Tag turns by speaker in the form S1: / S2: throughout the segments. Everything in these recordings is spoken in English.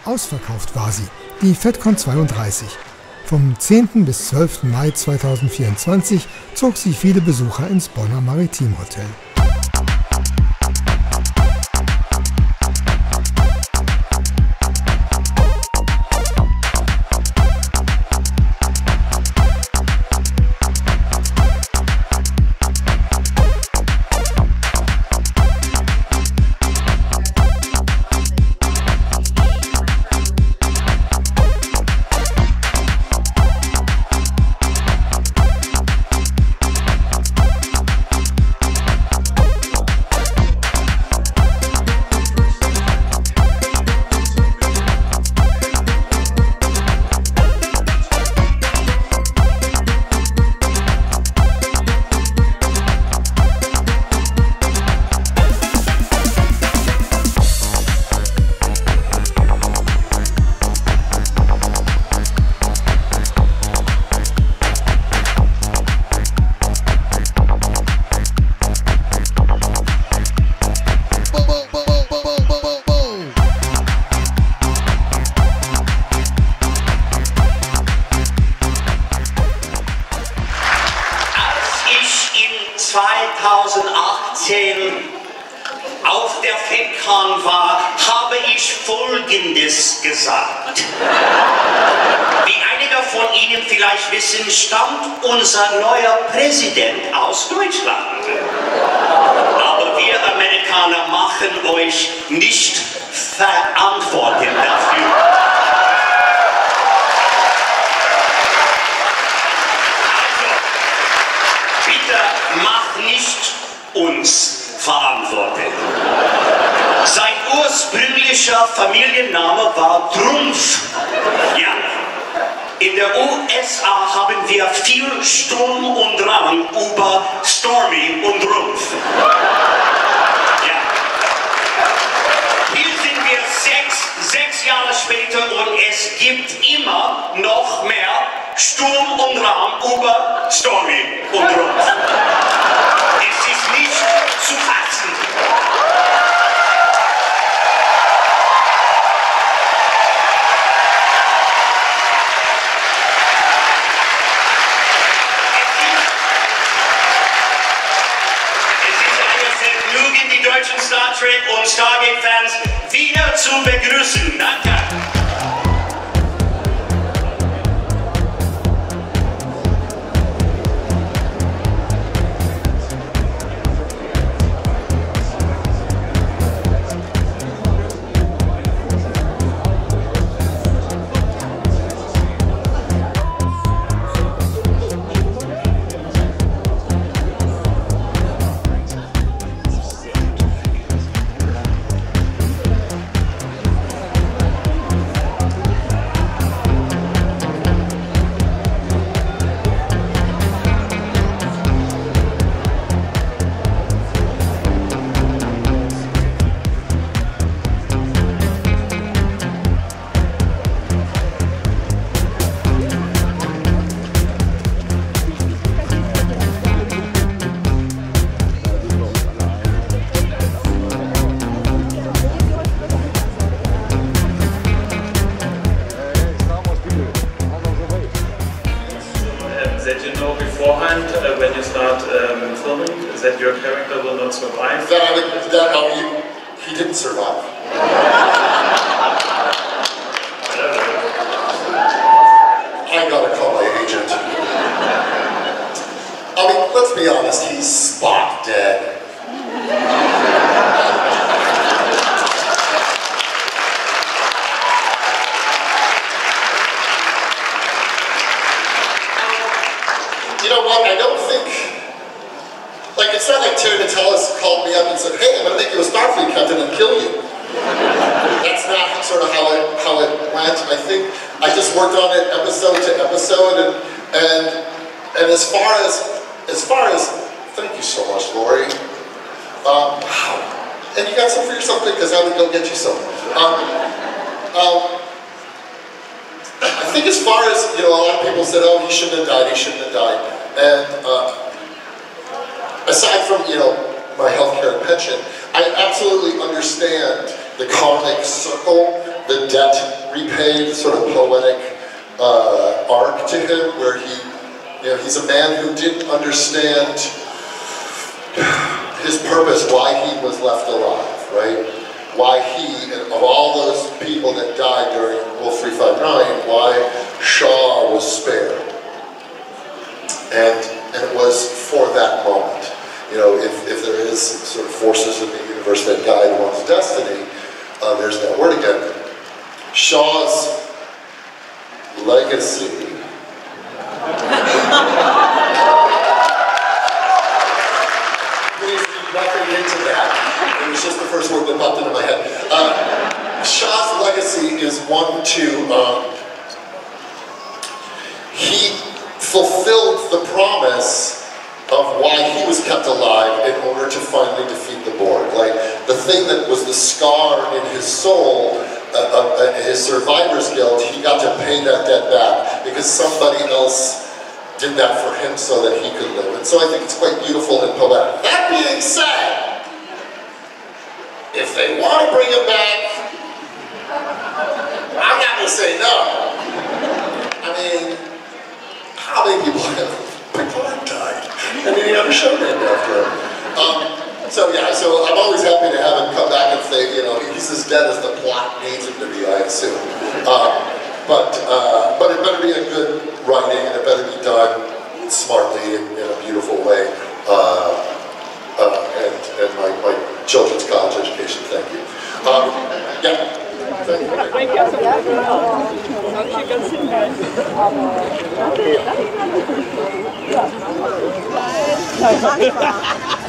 S1: Ausverkauft war sie, die FedCon 32. Vom 10. bis 12. Mai 2024 zog sie viele Besucher ins Bonner Maritimhotel.
S2: Auf der FedCon war, habe ich Folgendes gesagt. Wie einige von Ihnen vielleicht wissen, stammt unser neuer Präsident aus Deutschland. Aber wir Amerikaner machen euch nicht verantwortlich dafür. Also, bitte macht nicht uns verantwortlich. Sein ursprünglicher Familienname war Trumpf. Ja. In der USA haben wir viel Sturm und Drang über Stormy und Rumpf. Ja. Hier sind wir sechs Jahre später und es gibt immer noch mehr Sturm und Drang über Stormy und Rumpf. Es ist nicht zu fassen. Es ist eine Vergnügen, die deutschen Star Trek und Stargate-Fans wieder zu begrüßen. Danke.
S3: That you know beforehand when you start filming that your character will not survive?
S4: He didn't survive. I gotta call my agent. I mean, let's be honest, he's spot dead. You know what, I don't think, like, it's not like Terry Natalis called me up and said, hey, I'm going to make you a Starfleet captain and kill you. That's not sort of how it went. I think I just worked on it episode to episode, and as far as, thank you so much, Lori. Wow. And you got some for yourself, because I would go get you some. I think as far as, you know, a lot of people said, oh, he shouldn't have died, he shouldn't have died. And aside from, you know, my healthcare and pension, I absolutely understand the karmic circle the debt repaid sort of poetic arc to him, where he's a man who didn't understand his purpose, why he was left alive, right? Why he, and of all those people that died during Wolf 359, why Shaw was spared. And it was for that moment. You know, if there is sort of forces in the universe that guide one's destiny, there's that word again. Shaw's legacy. Please read nothing into that. It was just the first word that popped into my head. Shaw's legacy is one to, he fulfilled the promise of why he was kept alive in order to finally defeat the Borg. Like, the thing that was the scar in his soul, his survivor's guilt, he got to pay that debt back because somebody else did that for him so that he could live. And so I think it's quite beautiful and poetic. That being said, if they want to bring him back, I'm not going to say no. I mean, how many people have died? I mean, you have a show named after him. So yeah, so I'm always happy to have him come back and say, you know, he's as dead as the plot needs him to be, I assume. But it better be a good writing, and it better be done smartly in a beautiful way. And my children's college education, thank you. Yeah.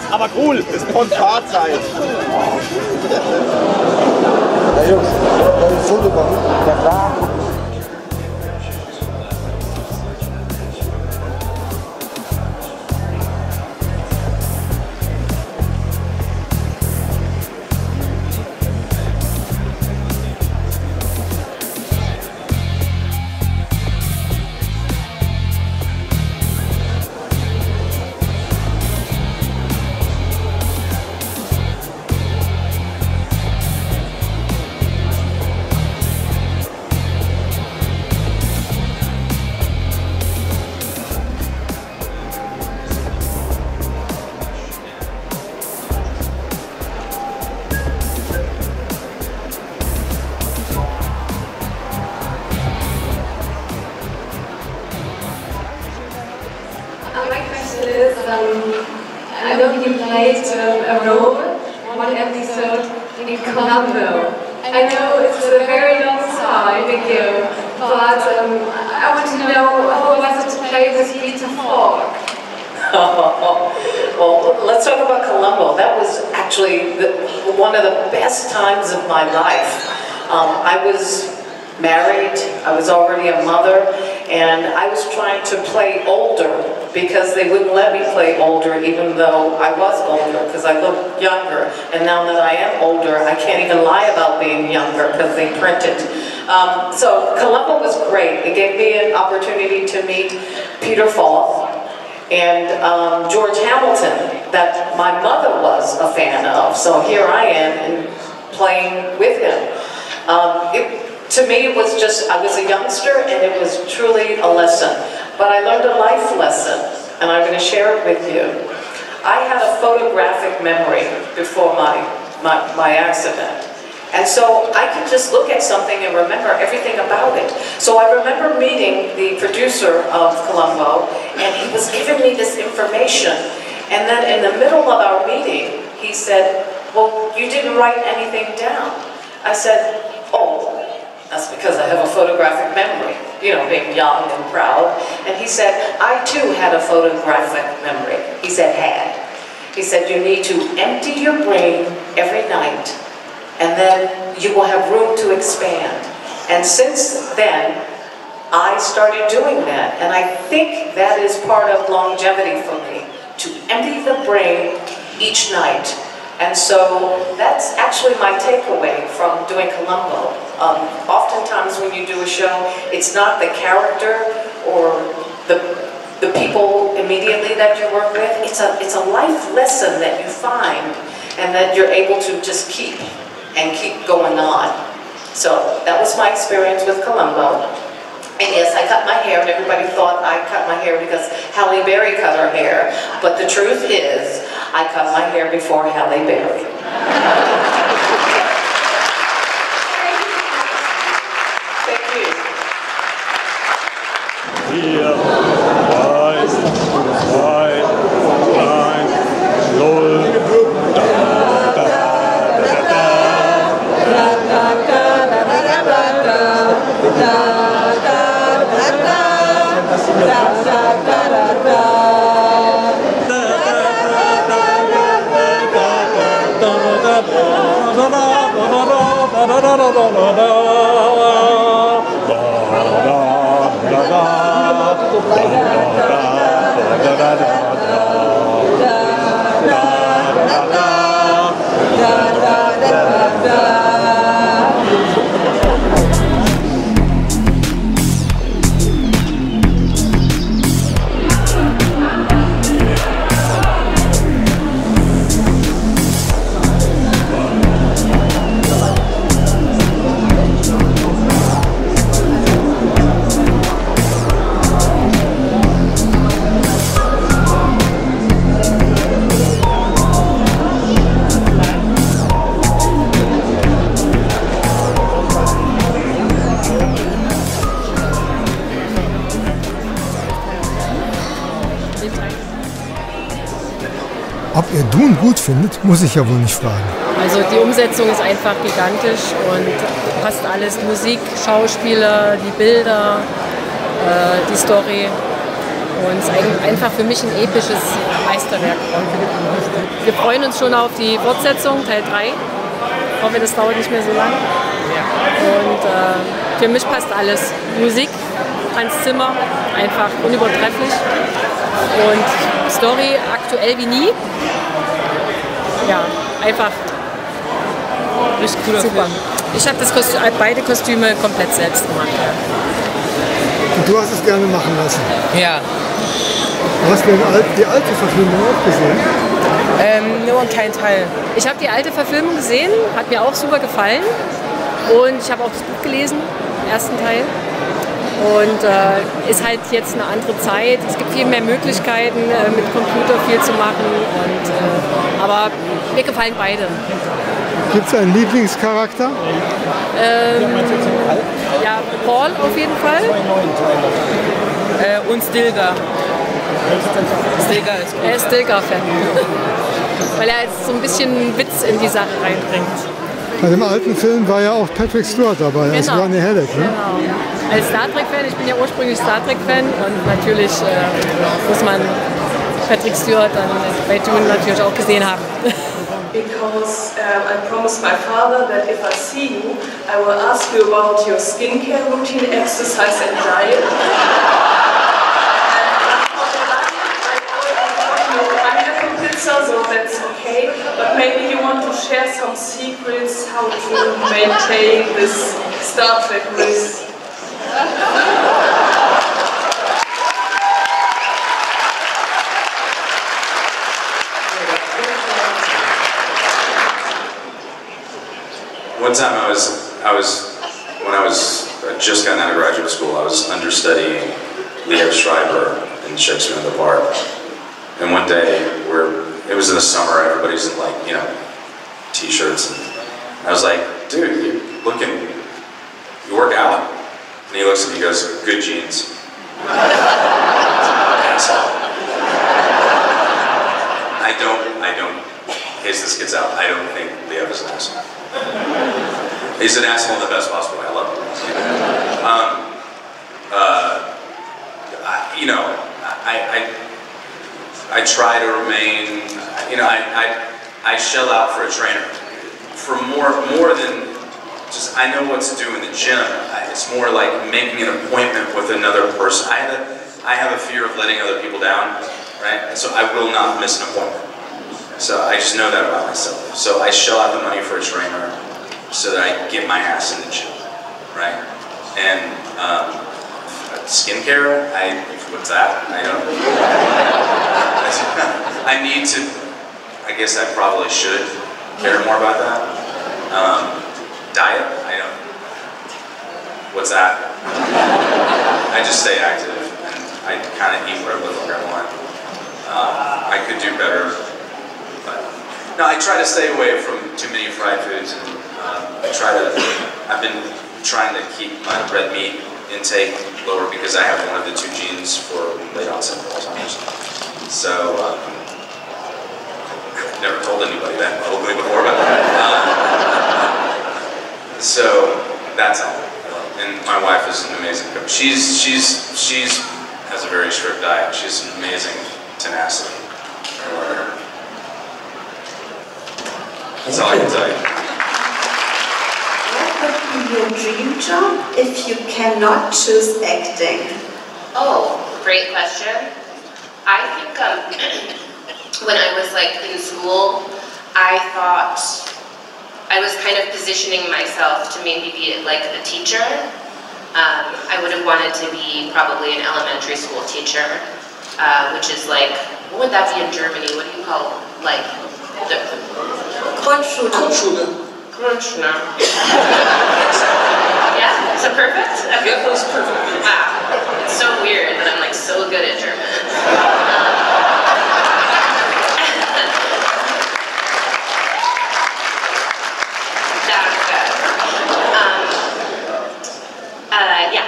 S5: Aber cool, ist Pontarzeit.
S6: Ja, Jungs, ein Foto machen? Ja, klar.
S7: I know you played a role, one episode in Colombo. I know it's a very long time ago, but I want to know how was it to play with Peter Falk?
S8: Well, let's talk about Colombo. That was actually one of the best times of my life. I was married, I was already a mother, and I was trying to play older because they wouldn't let me play older even though I was older because I looked younger. And now that I am older, I can't even lie about being younger because they print it. So Colombo was great. It gave me an opportunity to meet Peter Falk and George Hamilton that my mother was a fan of. So here I am playing with him. To me, it was just, I was a youngster and it was truly a lesson. But I learned a life lesson, and I'm going to share it with you. I had a photographic memory before my accident. And so I could just look at something and remember everything about it. So I remember meeting the producer of Colombo, and he was giving me this information. And then in the middle of our meeting, he said, well, you didn't write anything down. I said, oh, that's because I have a photographic memory, you know, being young and proud. And he said, I too had a photographic memory. He said, had. He said, you need to empty your brain every night, and then you will have room to expand. And since then, I started doing that. And I think that is part of longevity for me, to empty the brain each night. And so that's actually my takeaway from doing Colombo. Oftentimes when you do a show, it's not the character or the people immediately that you work with. It's a life lesson that you find and that you're able to just keep going on. So that was my experience with Columbo. And yes, I cut my hair, and everybody thought I cut my hair because Halle Berry cut her hair. But the truth is, I cut my hair before Halle Berry. Thank you.
S9: Hier,
S1: 'Ob ihr Dune gut findet, muss ich ja wohl nicht fragen.
S10: Also die Umsetzung ist einfach gigantisch und passt alles. Musik, Schauspieler, die Bilder, die Story. Und es ist einfach für mich ein episches Meisterwerk. Wir freuen uns schon auf die Fortsetzung, Teil 3. Ich hoffe, das dauert nicht mehr so lang. Und für mich passt alles. Musik, Hans Zimmer, einfach unübertrefflich. Und Story aktuell wie nie. Ja, einfach richtig cooler super. Film. Ich habe beide Kostüme komplett selbst gemacht. Ja.
S1: Und du hast es gerne machen lassen?
S10: Ja.
S1: Du hast die alte Verfilmung auch gesehen?
S10: Nur einen kleinen Teil. Ich habe die alte Verfilmung gesehen, hat mir auch super gefallen. Und ich habe auch das Buch gelesen, den ersten Teil. Und ist halt jetzt eine andere Zeit. Es gibt viel mehr Möglichkeiten, mit Computer viel zu machen. Und, aber mir gefallen beide.
S1: Gibt es einen Lieblingscharakter?
S10: Ja, Paul auf jeden Fall. Und Stilgar. Stilgar ist gut. Er ist Stilgar-Fan. Weil er jetzt so ein bisschen Witz in die Sache reinbringt.
S1: Bei dem alten Film war ja auch Patrick Stewart dabei, als Ronnie Halleck. Ne?
S10: Genau. Als Star Trek-Fan, ich bin ja ursprünglich Star Trek-Fan und natürlich muss man Patrick Stewart dann bei Dune natürlich auch gesehen haben.
S11: Because I promised my father that if I see you, I will ask you about your skincare routine, exercise and diet. So that's okay, but maybe you want to share some secrets how to maintain this Star Trek risk.
S12: One time when I was just gotten out of graduate school, I was understudying Liev Schreiber in Shakespeare in the Park. And one day, it was in the summer, everybody's in like, you know, t-shirts, and I was like, dude, you work out? And he looks at me and goes, good genes. Asshole. I don't, in case this gets out, I don't think Liev is an asshole. He's an asshole in the best possible way, I love him. I try to remain, I shell out for a trainer. For more than just, I know what to do in the gym. It's more like making an appointment with another person. I have a fear of letting other people down, right? And so I will not miss an appointment. So I just know that about myself. So I shell out the money for a trainer so that I get my ass in the gym, right? And skincare, what's that? I don't. I need to. I guess I probably should care more about that. Diet, I don't. stay away from too many fried foods, and I've been trying to keep my red meat intake lower because I have one of the 2 genes for late onset Alzheimer's. So, I've never told anybody that publicly before, but so that's all. And my wife is an amazing cook. She's has a very strict diet. She has an amazing tenacity. That's all I can tell you.
S9: What would be your dream job if you cannot choose acting?
S13: Oh, great question. I think when I was like in school, I thought I was kind of positioning myself to maybe be like a teacher. I would have wanted to be probably an elementary school teacher, which is like, what would that be in Germany? What do you call like the
S9: Grundschule.
S13: Grundschule. Yeah, is it perfect? Okay.
S5: That was perfect.
S13: Wow, it's so weird that I'm like so good at German. Yeah,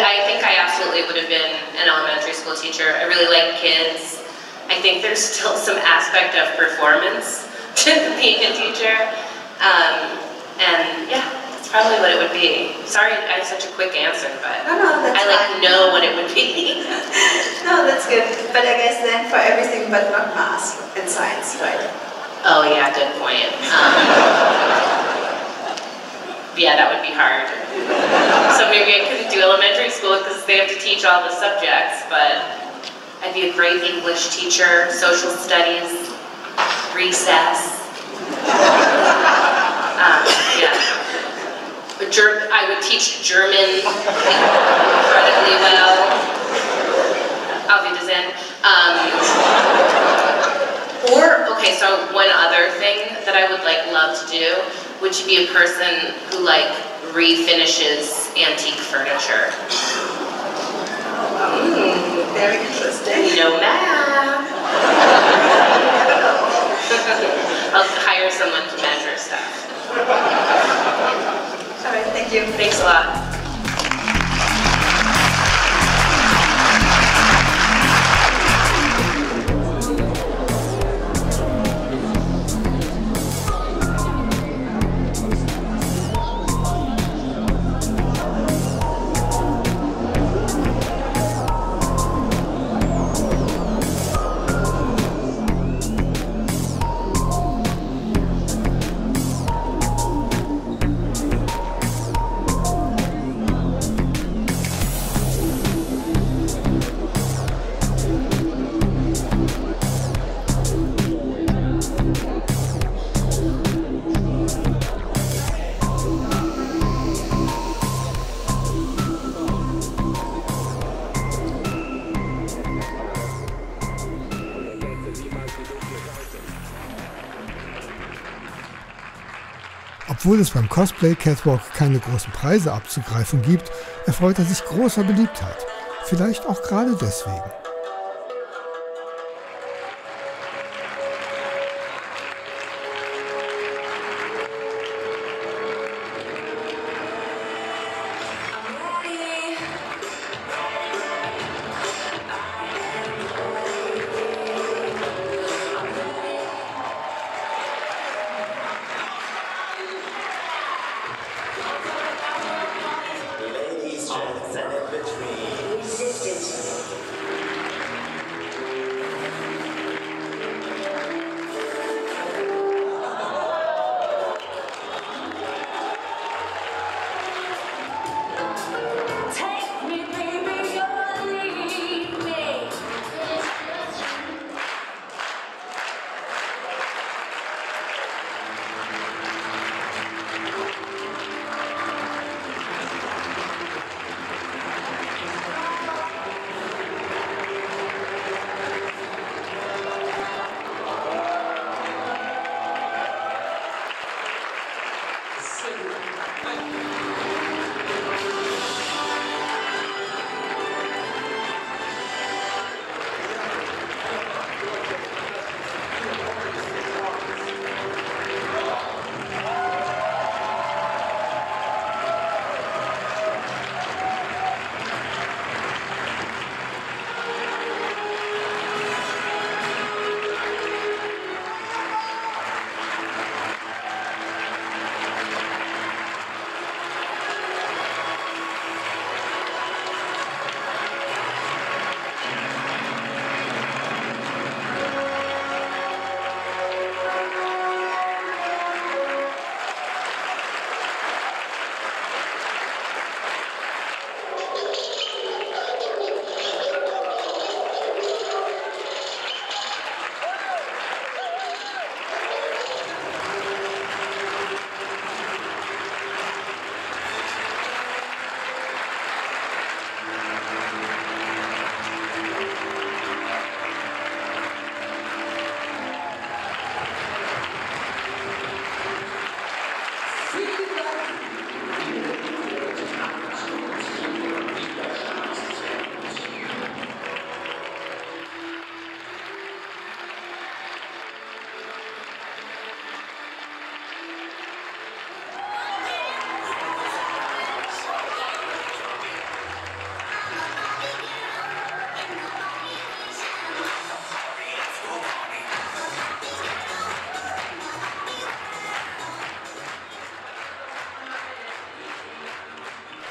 S13: I think I absolutely would have been an elementary school teacher. I really like kids. I think there's still some aspect of performance to being a teacher. And yeah, that's probably what it would be. Sorry I have such a quick answer, but I like know what it would be.
S9: No, that's good. But I guess then for everything but not math and science, right?
S13: Oh yeah, good point. Yeah, that would be hard. So maybe I couldn't do elementary school because they have to teach all the subjects, but I'd be a great English teacher, social studies, recess. Yeah. I would teach German incredibly well. Auf Wiedersehen. Okay, so one other thing that I would love to do would be a person who refinishes antique furniture.
S9: Very interesting.
S13: No math. I'll hire someone to measure stuff.
S9: All right, thank you.
S13: Thanks a lot.
S1: Obwohl es beim Cosplay Catwalk keine großen Preise abzugreifen gibt, erfreut er sich großer Beliebtheit. Vielleicht auch gerade deswegen.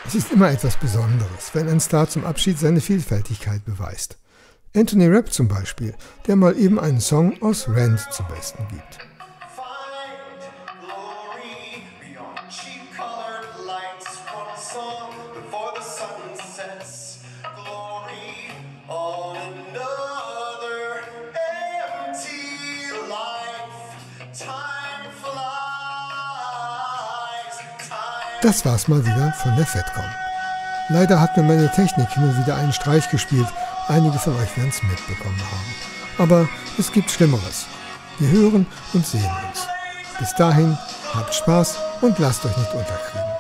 S1: Es ist immer etwas Besonderes, wenn ein Star zum Abschied seine Vielfältigkeit beweist. Anthony Rapp zum Beispiel, der mal eben einen Song aus Rent zum Besten gibt. Das war's mal wieder von der FedCon. Leider hat mir meine Technik hin und wieder einen Streich gespielt. Einige von euch werden es mitbekommen haben. Aber es gibt Schlimmeres. Wir hören und sehen uns. Bis dahin, habt Spaß und lasst euch nicht unterkriegen.